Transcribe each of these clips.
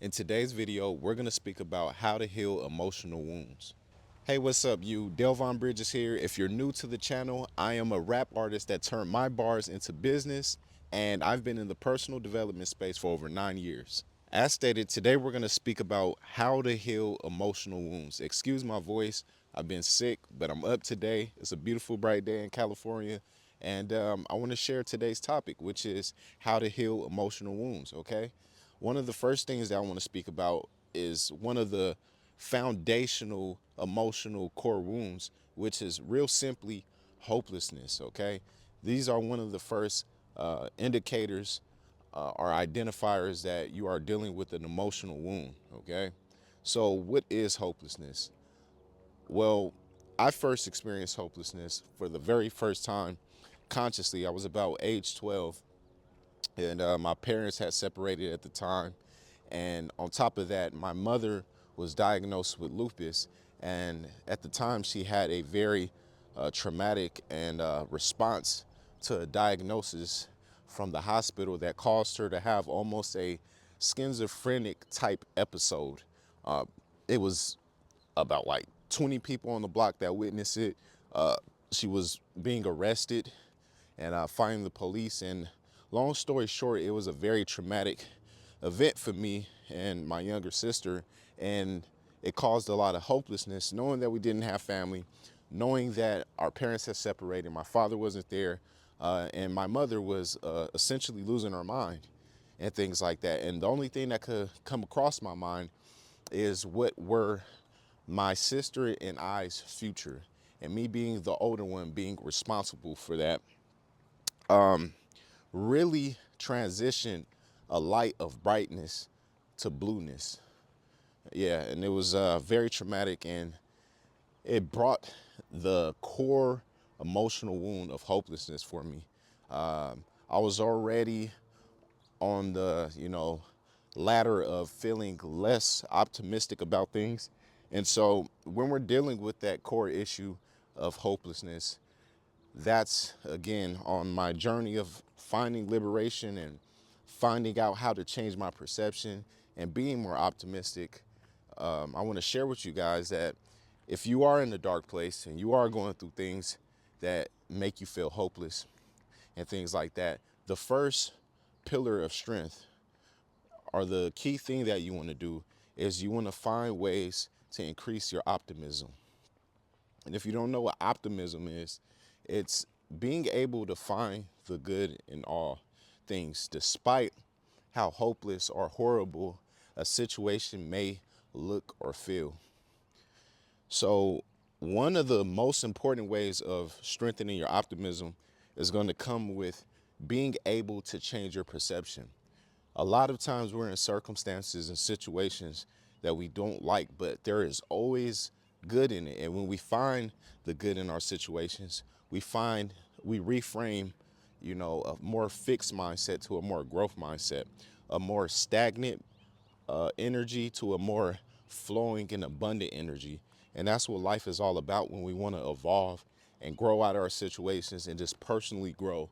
In today's video, we're going to speak about how to heal emotional wounds. Hey, what's up, you? Delvon Bridges here. If you're new to the channel, I am a rap artist that turned my bars into business, and I've been in the personal development space for over 9 years. As stated, today we're going to speak about how to heal emotional wounds. Excuse my voice, I've been sick, but I'm up today. It's a beautiful, bright day in California, and I want to share today's topic, which is how to heal emotional wounds, okay? One of the first things that I want to speak about is one of the foundational emotional core wounds, which is real simply hopelessness, okay? These are one of the first indicators or identifiers that you are dealing with an emotional wound, okay? So, what is hopelessness? Well, I first experienced hopelessness for the very first time consciously. I was about age 12, and my parents had separated at the time. And on top of that, my mother was diagnosed with lupus, and at the time she had a very traumatic and response to a diagnosis from the hospital that caused her to have almost a schizophrenic type episode. Uh, it was about like 20 people on the block that witnessed it. She was being arrested and finding the police. And long story short, it was a very traumatic event for me and my younger sister. And it caused a lot of hopelessness, knowing that we didn't have family, knowing that our parents had separated, my father wasn't there, and my mother was essentially losing her mind and things like that. And the only thing that could come across my mind is what were my sister and I's future, and me being the older one being responsible for that really transitioned a light of brightness to blueness. Yeah, and it was very traumatic, and it brought the core emotional wound of hopelessness for me. I was already on the, ladder of feeling less optimistic about things. And so when we're dealing with that core issue of hopelessness, that's again on my journey of finding liberation and finding out how to change my perception and being more optimistic. I want to share with you guys that if you are in a dark place and you are going through things that make you feel hopeless and things like that, the first pillar of strength, or the key thing that you want to do, is you want to find ways to increase your optimism. And if you don't know what optimism is, it's being able to find the good in all things, despite how hopeless or horrible a situation may look or feel. So, one of the most important ways of strengthening your optimism is going to come with being able to change your perception. A lot of times we're in circumstances and situations that we don't like, but there is always good in it. And when we find the good in our situations, we reframe, a more fixed mindset to a more growth mindset, a more stagnant energy to a more flowing and abundant energy. And that's what life is all about when we want to evolve and grow out of our situations and just personally grow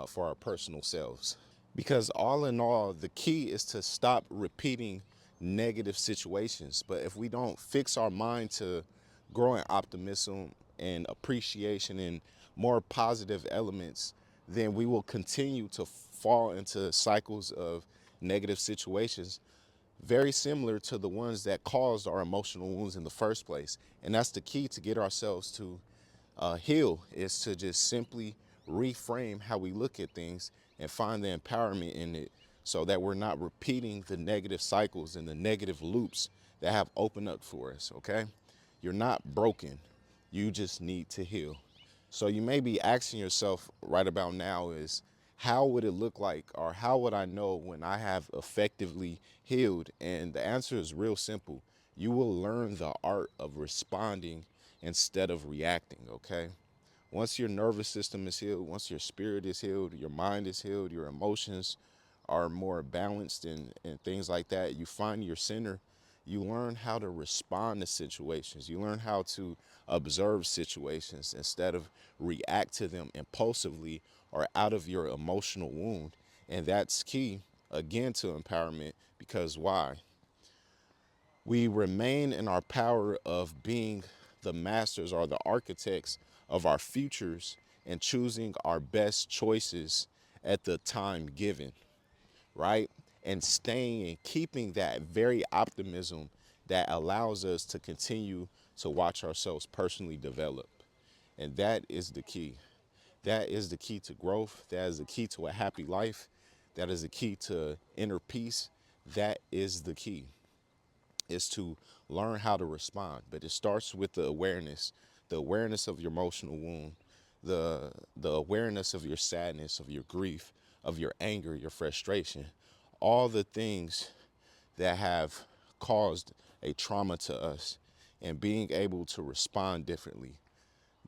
for our personal selves. Because all in all, the key is to stop repeating negative situations. But if we don't fix our mind to growing optimism and appreciation and more positive elements, then we will continue to fall into cycles of negative situations very similar to the ones that caused our emotional wounds in the first place. And that's the key to get ourselves to heal, is to just simply reframe how we look at things and find the empowerment in it, so that we're not repeating the negative cycles and the negative loops that have opened up for us, okay? You're not broken. You just need to heal. So you may be asking yourself right about now is, how would it look like, or how would I know when I have effectively healed? And the answer is real simple. You will learn the art of responding instead of reacting, okay? Once your nervous system is healed, once your spirit is healed, your mind is healed, your emotions are more balanced and things like that, you find your center, you learn how to respond to situations. You learn how to observe situations instead of react to them impulsively or out of your emotional wound. And that's key, again, to empowerment, because why? We remain in our power of being the masters or the architects of our futures and choosing our best choices at the time given, right? And staying and keeping that very optimism that allows us to continue to watch ourselves personally develop. And that is the key. That is the key to growth. That is the key to a happy life. That is the key to inner peace. That is the key, is to learn how to respond. But it starts with the awareness of your emotional wound, the awareness of your sadness, of your grief, of your anger, your frustration, all the things that have caused a trauma to us, and being able to respond differently.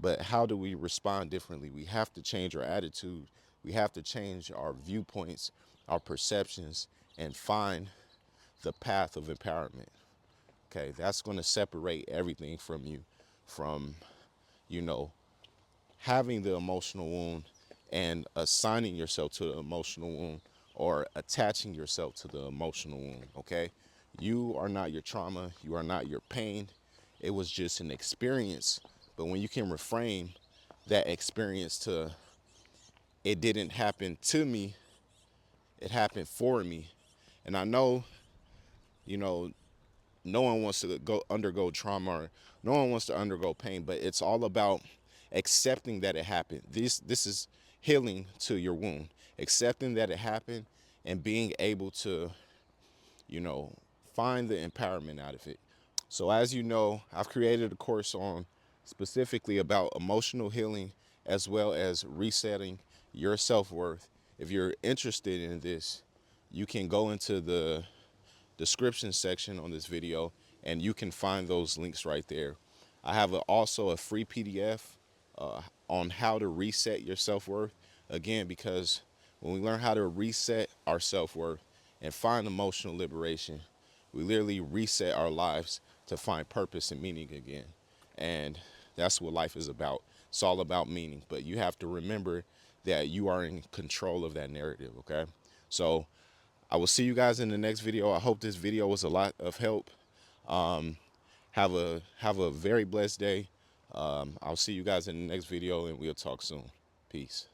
But how do we respond differently? We have to change our attitude. We have to change our viewpoints, our perceptions, and find the path of empowerment. Okay, that's going to separate everything from you, from, you know, having the emotional wound and assigning yourself to the emotional wound, or attaching yourself to the emotional wound. Okay, you are not your trauma. You are not your pain. It was just an experience. But when you can reframe that experience to, it didn't happen to me, it happened for me. And I know, you know, no one wants to go undergo trauma, or no one wants to undergo pain, but it's all about accepting that it happened. This is healing to your wound, accepting that it happened and being able to, you know, find the empowerment out of it. So as you know, I've created a course on specifically about emotional healing as well as resetting your self-worth. If you're interested in this, you can go into the description section on this video and you can find those links right there. I have also a free PDF on how to reset your self-worth. Again, because when we learn how to reset our self-worth and find emotional liberation, we literally reset our lives to find purpose and meaning again. And that's what life is about. It's all about meaning, but you have to remember that you are in control of that narrative, okay? So I will see you guys in the next video. I hope this video was a lot of help. Have a very blessed day. I'll see you guys in the next video, and we'll talk soon. Peace.